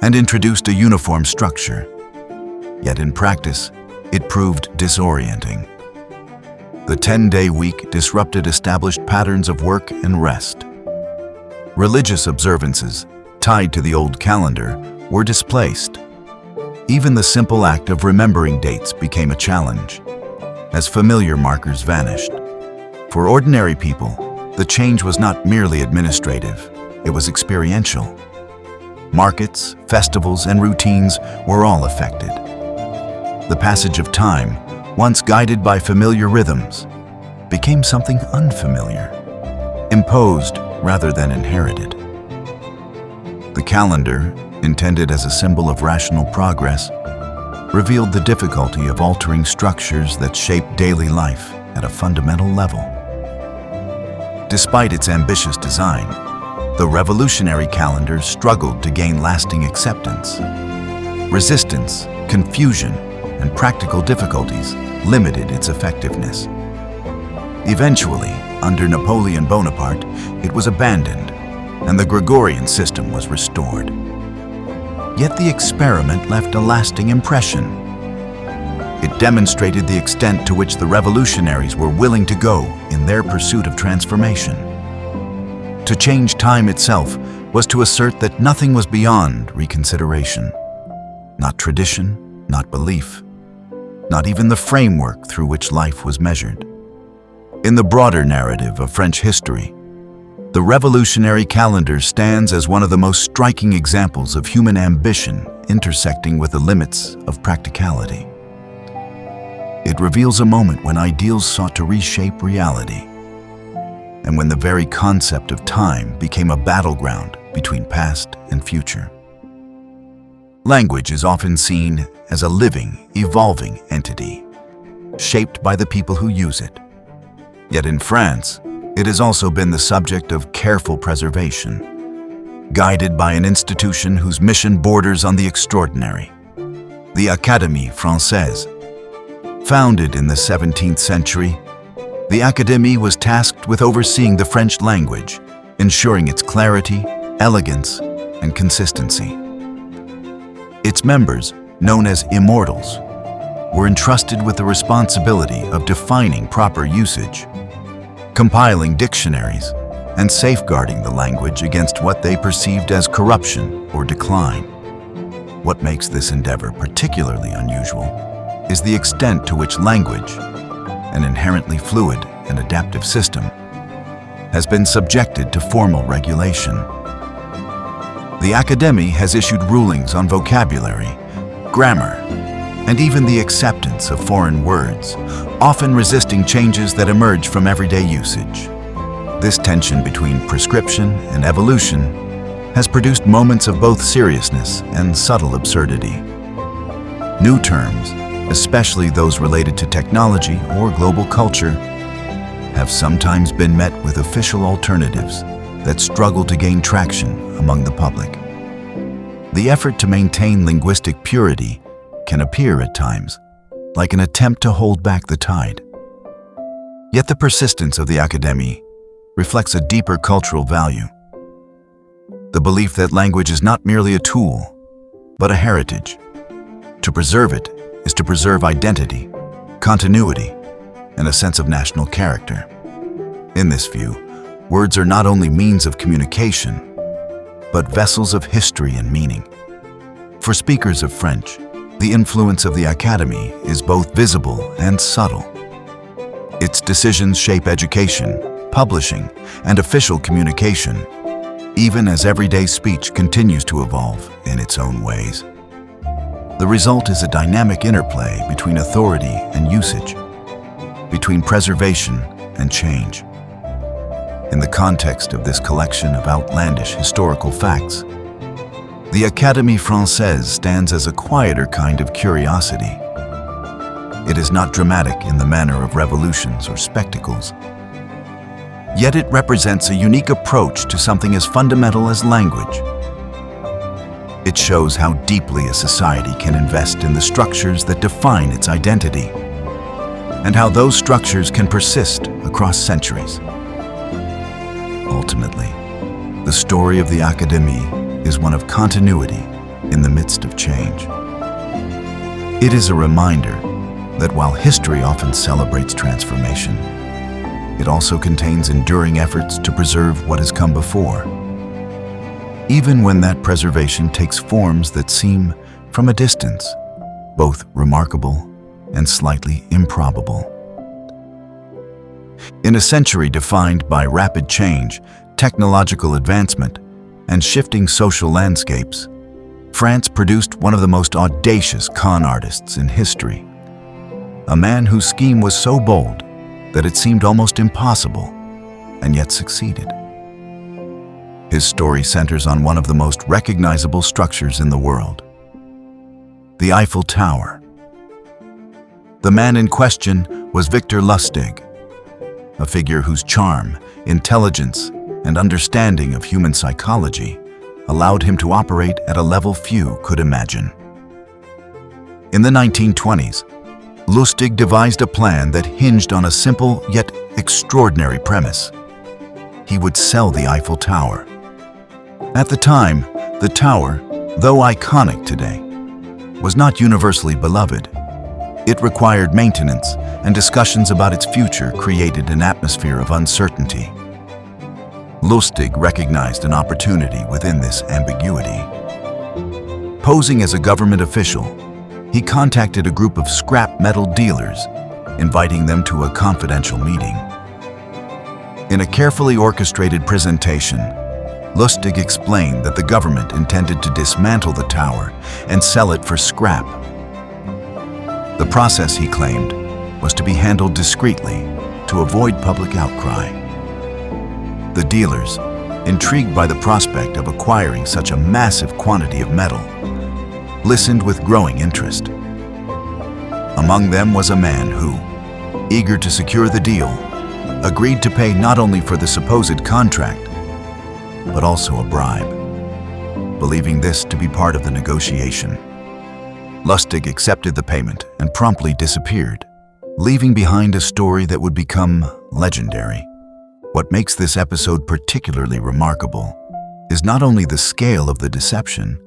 and introduced a uniform structure. Yet in practice, it proved disorienting. The 10-day week disrupted established patterns of work and rest. Religious observances, tied to the old calendar, were displaced. Even the simple act of remembering dates became a challenge, as familiar markers vanished. For ordinary people, the change was not merely administrative, it was experiential. Markets, festivals, and routines were all affected. The passage of time, once guided by familiar rhythms, became something unfamiliar, imposed rather than inherited. The calendar, intended as a symbol of rational progress, revealed the difficulty of altering structures that shape daily life at a fundamental level. Despite its ambitious design, the revolutionary calendar struggled to gain lasting acceptance. Resistance, confusion, and practical difficulties limited its effectiveness. Eventually, under Napoleon Bonaparte, it was abandoned, and the Gregorian system was restored. Yet the experiment left a lasting impression. It demonstrated the extent to which the revolutionaries were willing to go in their pursuit of transformation. To change time itself was to assert that nothing was beyond reconsideration. Not tradition, not belief, not even the framework through which life was measured. In the broader narrative of French history, the revolutionary calendar stands as one of the most striking examples of human ambition intersecting with the limits of practicality. It reveals a moment when ideals sought to reshape reality, and when the very concept of time became a battleground between past and future. Language is often seen as a living, evolving entity, shaped by the people who use it. Yet in France, it has also been the subject of careful preservation, guided by an institution whose mission borders on the extraordinary, the Académie Française. Founded in the 17th century, the Académie was tasked with overseeing the French language, ensuring its clarity, elegance, and consistency. Its members, known as immortals, were entrusted with the responsibility of defining proper usage, compiling dictionaries, and safeguarding the language against what they perceived as corruption or decline. What makes this endeavor particularly unusual is the extent to which language, an inherently fluid and adaptive system, has been subjected to formal regulation. The Académie has issued rulings on vocabulary, grammar, and even the acceptance of foreign words, often resisting changes that emerge from everyday usage. This tension between prescription and evolution has produced moments of both seriousness and subtle absurdity. New terms, especially those related to technology or global culture, have sometimes been met with official alternatives that struggle to gain traction among the public. The effort to maintain linguistic purity can appear at times like an attempt to hold back the tide. Yet the persistence of the Académie reflects a deeper cultural value. The belief that language is not merely a tool, but a heritage. To preserve it is to preserve identity, continuity, and a sense of national character. In this view, words are not only means of communication, but vessels of history and meaning. For speakers of French, the influence of the Académie is both visible and subtle. Its decisions shape education, publishing, and official communication, even as everyday speech continues to evolve in its own ways. The result is a dynamic interplay between authority and usage, between preservation and change. In the context of this collection of outlandish historical facts, the Académie Française stands as a quieter kind of curiosity. It is not dramatic in the manner of revolutions or spectacles. Yet it represents a unique approach to something as fundamental as language. It shows how deeply a society can invest in the structures that define its identity, and how those structures can persist across centuries. Ultimately, the story of the Académie is one of continuity in the midst of change. It is a reminder that while history often celebrates transformation, it also contains enduring efforts to preserve what has come before, even when that preservation takes forms that seem, from a distance, both remarkable and slightly improbable. In a century defined by rapid change, technological advancement, and shifting social landscapes, France produced one of the most audacious con artists in history. A man whose scheme was so bold that it seemed almost impossible, and yet succeeded. His story centers on one of the most recognizable structures in the world, the Eiffel Tower. The man in question was Victor Lustig, a figure whose charm, intelligence, and understanding of human psychology allowed him to operate at a level few could imagine. In the 1920s, Lustig devised a plan that hinged on a simple yet extraordinary premise. He would sell the Eiffel Tower. At the time, the tower, though iconic today, was not universally beloved. It required maintenance, and discussions about its future created an atmosphere of uncertainty. Lustig recognized an opportunity within this ambiguity. Posing as a government official, he contacted a group of scrap metal dealers, inviting them to a confidential meeting. In a carefully orchestrated presentation, Lustig explained that the government intended to dismantle the tower and sell it for scrap. The process, he claimed, was to be handled discreetly to avoid public outcry. The dealers, intrigued by the prospect of acquiring such a massive quantity of metal, listened with growing interest. Among them was a man who, eager to secure the deal, agreed to pay not only for the supposed contract, but also a bribe, believing this to be part of the negotiation. Lustig accepted the payment and promptly disappeared, leaving behind a story that would become legendary. What makes this episode particularly remarkable is not only the scale of the deception,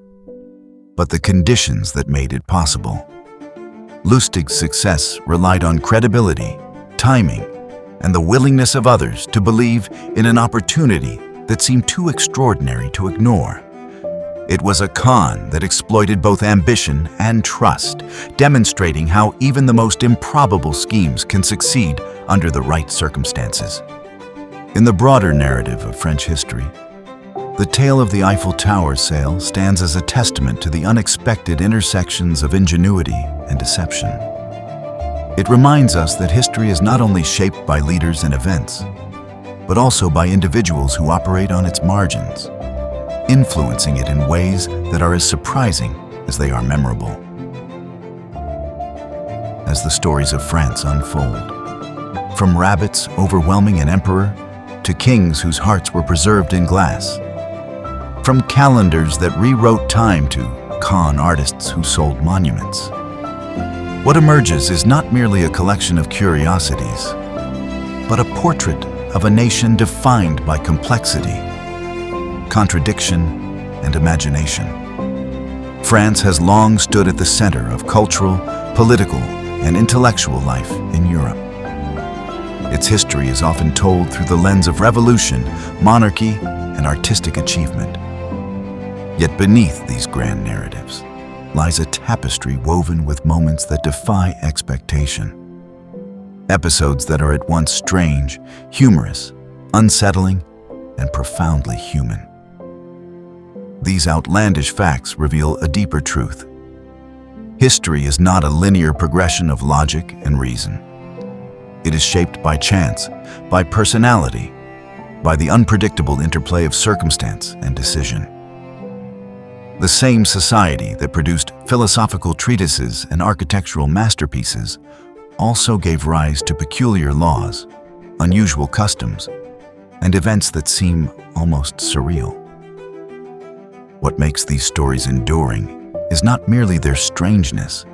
but the conditions that made it possible. Lustig's success relied on credibility, timing, and the willingness of others to believe in an opportunity that seemed too extraordinary to ignore. It was a con that exploited both ambition and trust, demonstrating how even the most improbable schemes can succeed under the right circumstances. In the broader narrative of French history, the tale of the Eiffel Tower sale stands as a testament to the unexpected intersections of ingenuity and deception. It reminds us that history is not only shaped by leaders and events, but also by individuals who operate on its margins, influencing it in ways that are as surprising as they are memorable. As the stories of France unfold, from rabbits overwhelming an emperor to kings whose hearts were preserved in glass, from calendars that rewrote time to con artists who sold monuments, what emerges is not merely a collection of curiosities, but a portrait of a nation defined by complexity, contradiction, and imagination. France has long stood at the center of cultural, political, and intellectual life in Europe. Its history is often told through the lens of revolution, monarchy, and artistic achievement. Yet beneath these grand narratives lies a tapestry woven with moments that defy expectation. Episodes that are at once strange, humorous, unsettling, and profoundly human. These outlandish facts reveal a deeper truth. History is not a linear progression of logic and reason. It is shaped by chance, by personality, by the unpredictable interplay of circumstance and decision. The same society that produced philosophical treatises and architectural masterpieces also gave rise to peculiar laws, unusual customs, and events that seem almost surreal. What makes these stories enduring is not merely their strangeness,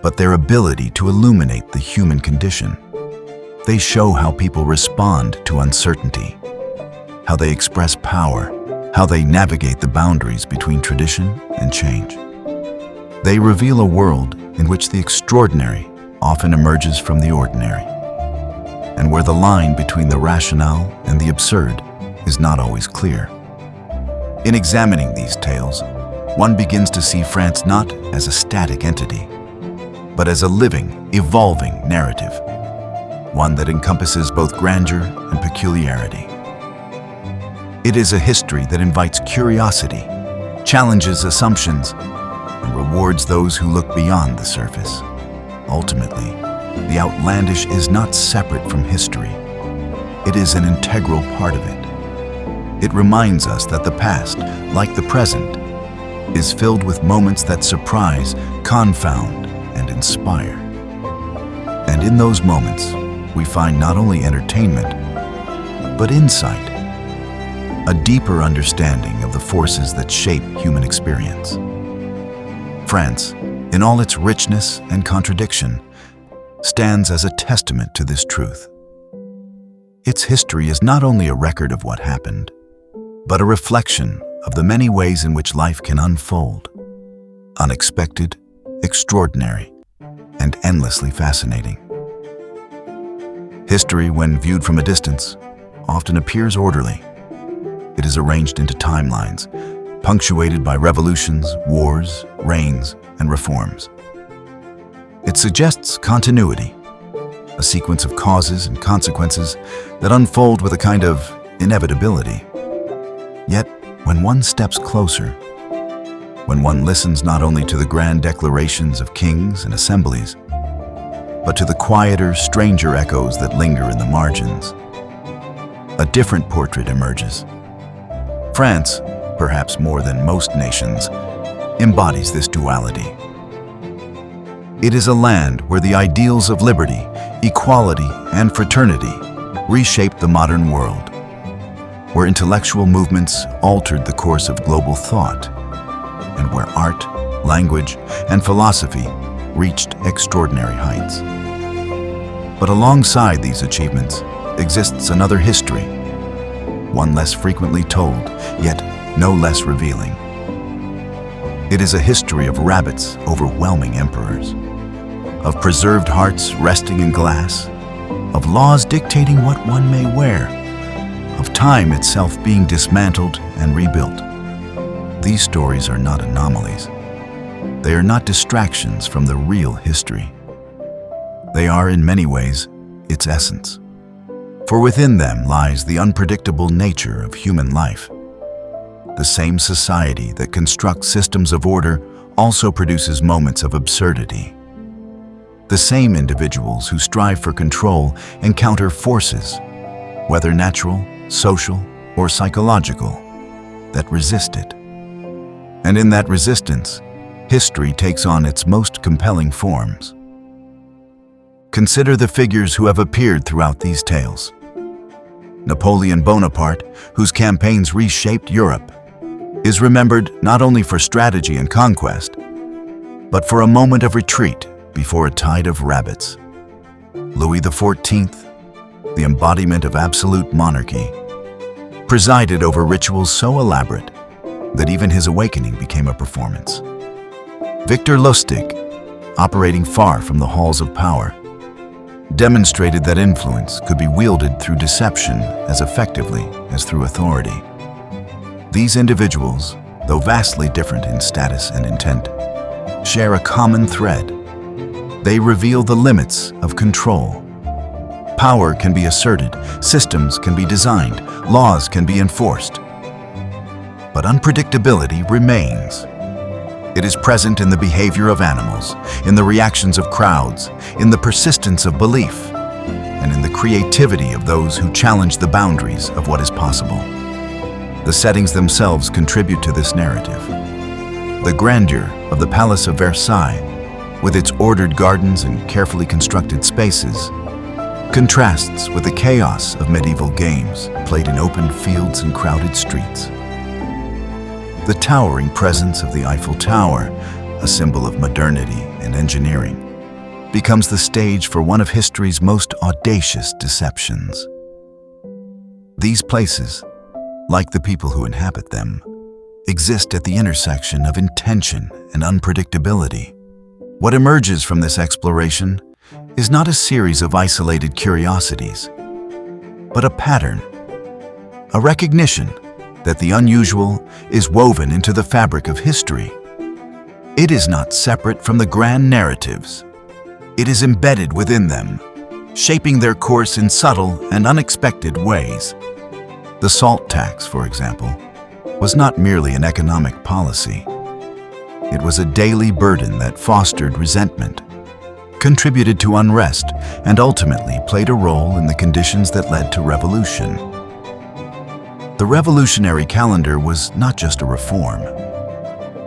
but their ability to illuminate the human condition. They show how people respond to uncertainty, how they express power, how they navigate the boundaries between tradition and change. They reveal a world in which the extraordinary often emerges from the ordinary, and where the line between the rationale and the absurd is not always clear. In examining these tales, one begins to see France not as a static entity, but as a living, evolving narrative, one that encompasses both grandeur and peculiarity. It is a history that invites curiosity, challenges assumptions, and rewards those who look beyond the surface. Ultimately, the outlandish is not separate from history. It is an integral part of it. It reminds us that the past, like the present, is filled with moments that surprise, confound, and inspire. And in those moments, we find not only entertainment, but insight, a deeper understanding of the forces that shape human experience. France, in all its richness and contradiction, stands as a testament to this truth. Its history is not only a record of what happened, but a reflection of the many ways in which life can unfold, unexpected, extraordinary, and endlessly fascinating. History, when viewed from a distance, often appears orderly. It is arranged into timelines, punctuated by revolutions, wars, reigns, and reforms. It suggests continuity, a sequence of causes and consequences that unfold with a kind of inevitability. Yet, when one steps closer, when one listens not only to the grand declarations of kings and assemblies, but to the quieter, stranger echoes that linger in the margins, a different portrait emerges. France, perhaps more than most nations, embodies this duality. It is a land where the ideals of liberty, equality, and fraternity reshaped the modern world, where intellectual movements altered the course of global thought, and where art, language, and philosophy reached extraordinary heights. But alongside these achievements exists another history, one less frequently told, yet no less revealing. It is a history of rabbits overwhelming emperors, of preserved hearts resting in glass, of laws dictating what one may wear, of time itself being dismantled and rebuilt. These stories are not anomalies. They are not distractions from the real history. They are, in many ways, its essence. For within them lies the unpredictable nature of human life. The same society that constructs systems of order also produces moments of absurdity. The same individuals who strive for control encounter forces, whether natural, social, or psychological, that resist it. And in that resistance, history takes on its most compelling forms. Consider the figures who have appeared throughout these tales. Napoleon Bonaparte, whose campaigns reshaped Europe, is remembered not only for strategy and conquest, but for a moment of retreat before a tide of rabbits. Louis XIV, the embodiment of absolute monarchy, presided over rituals so elaborate that even his awakening became a performance. Victor Lustig, operating far from the halls of power, demonstrated that influence could be wielded through deception as effectively as through authority. These individuals, though vastly different in status and intent, share a common thread. They reveal the limits of control. Power can be asserted, systems can be designed, laws can be enforced. But unpredictability remains. It is present in the behavior of animals, in the reactions of crowds, in the persistence of belief, and in the creativity of those who challenge the boundaries of what is possible. The settings themselves contribute to this narrative. The grandeur of the Palace of Versailles, with its ordered gardens and carefully constructed spaces, contrasts with the chaos of medieval games played in open fields and crowded streets. The towering presence of the Eiffel Tower, a symbol of modernity and engineering, becomes the stage for one of history's most audacious deceptions. These places, like the people who inhabit them, exist at the intersection of intention and unpredictability. What emerges from this exploration is not a series of isolated curiosities, but a pattern, a recognition that the unusual is woven into the fabric of history. It is not separate from the grand narratives. It is embedded within them, shaping their course in subtle and unexpected ways. The salt tax, for example, was not merely an economic policy. It was a daily burden that fostered resentment, contributed to unrest, and ultimately played a role in the conditions that led to revolution. The revolutionary calendar was not just a reform.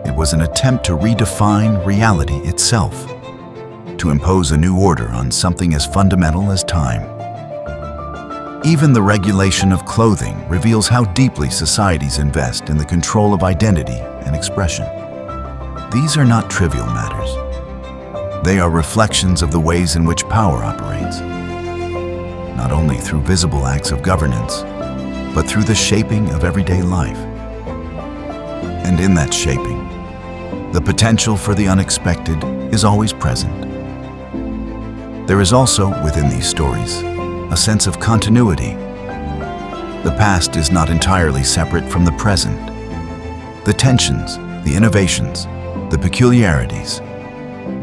It was an attempt to redefine reality itself, to impose a new order on something as fundamental as time. Even the regulation of clothing reveals how deeply societies invest in the control of identity and expression. These are not trivial matters. They are reflections of the ways in which power operates, not only through visible acts of governance, but through the shaping of everyday life. And in that shaping, the potential for the unexpected is always present. There is also, within these stories, a sense of continuity. The past is not entirely separate from the present. The tensions, the innovations, the peculiarities,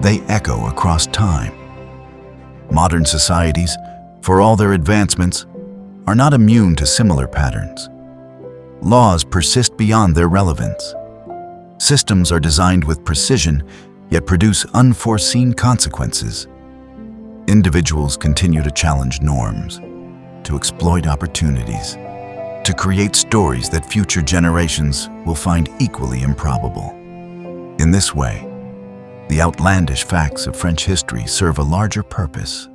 they echo across time. Modern societies, for all their advancements, are not immune to similar patterns. Laws persist beyond their relevance. Systems are designed with precision, yet produce unforeseen consequences. Individuals continue to challenge norms, to exploit opportunities, to create stories that future generations will find equally improbable. In this way, the outlandish facts of French history serve a larger purpose.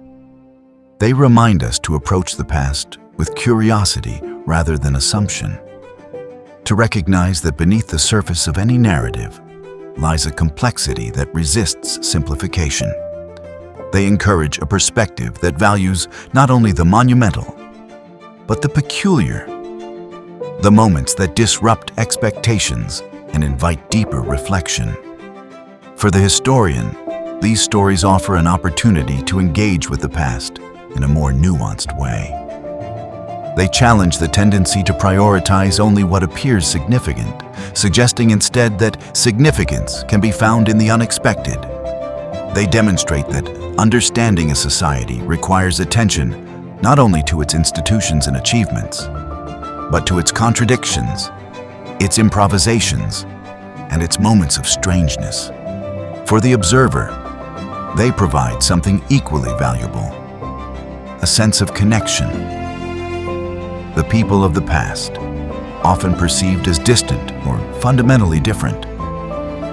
They remind us to approach the past with curiosity rather than assumption, to recognize that beneath the surface of any narrative lies a complexity that resists simplification. They encourage a perspective that values not only the monumental, but the peculiar, the moments that disrupt expectations and invite deeper reflection. For the historian, these stories offer an opportunity to engage with the past in a more nuanced way. They challenge the tendency to prioritize only what appears significant, suggesting instead that significance can be found in the unexpected. They demonstrate that understanding a society requires attention not only to its institutions and achievements, but to its contradictions, its improvisations, and its moments of strangeness. For the observer, they provide something equally valuable: a sense of connection. The people of the past, often perceived as distant or fundamentally different,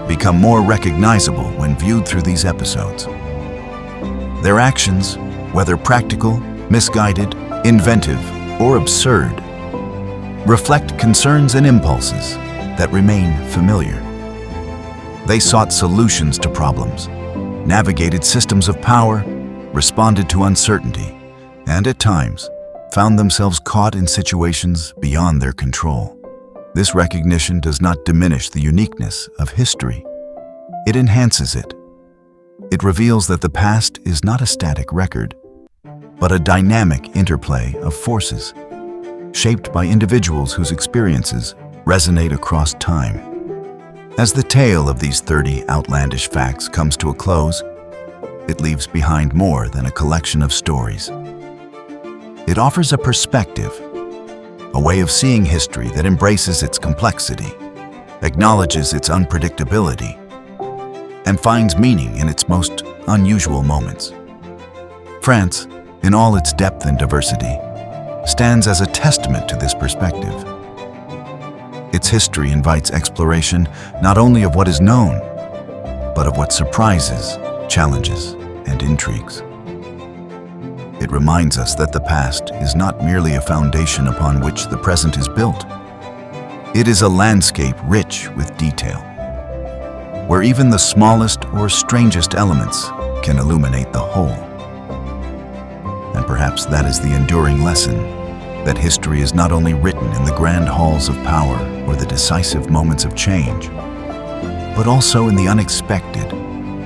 become more recognizable when viewed through these episodes. Their actions, whether practical, misguided, inventive, or absurd, reflect concerns and impulses that remain familiar. They sought solutions to problems, navigated systems of power, responded to uncertainty, and at times found themselves caught in situations beyond their control. This recognition does not diminish the uniqueness of history. It enhances it. It reveals that the past is not a static record, but a dynamic interplay of forces, shaped by individuals whose experiences resonate across time. As the tale of these 30 outlandish facts comes to a close, it leaves behind more than a collection of stories. It offers a perspective, a way of seeing history that embraces its complexity, acknowledges its unpredictability, and finds meaning in its most unusual moments. France, in all its depth and diversity, stands as a testament to this perspective. Its history invites exploration not only of what is known, but of what surprises, challenges, and intrigues. It reminds us that the past is not merely a foundation upon which the present is built. It is a landscape rich with detail, where even the smallest or strangest elements can illuminate the whole. And perhaps that is the enduring lesson, that history is not only written in the grand halls of power or the decisive moments of change, but also in the unexpected,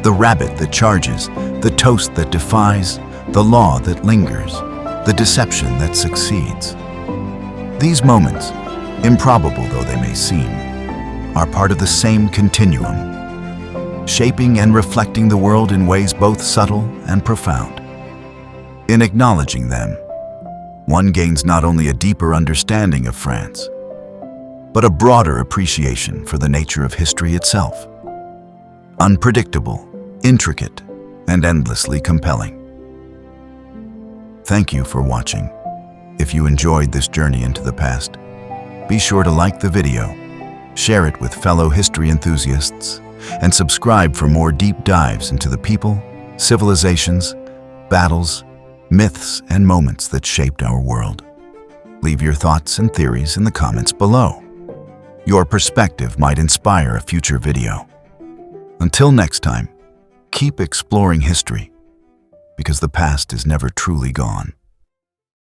the rabbit that charges, the toast that defies, the law that lingers, the deception that succeeds. These moments, improbable though they may seem, are part of the same continuum, shaping and reflecting the world in ways both subtle and profound. In acknowledging them, one gains not only a deeper understanding of France, but a broader appreciation for the nature of history itself. Unpredictable, intricate, and endlessly compelling. Thank you for watching. If you enjoyed this journey into the past, be sure to like the video, share it with fellow history enthusiasts, and subscribe for more deep dives into the people, civilizations, battles, myths, and moments that shaped our world. Leave your thoughts and theories in the comments below. Your perspective might inspire a future video. Until next time, keep exploring history, because the past is never truly gone.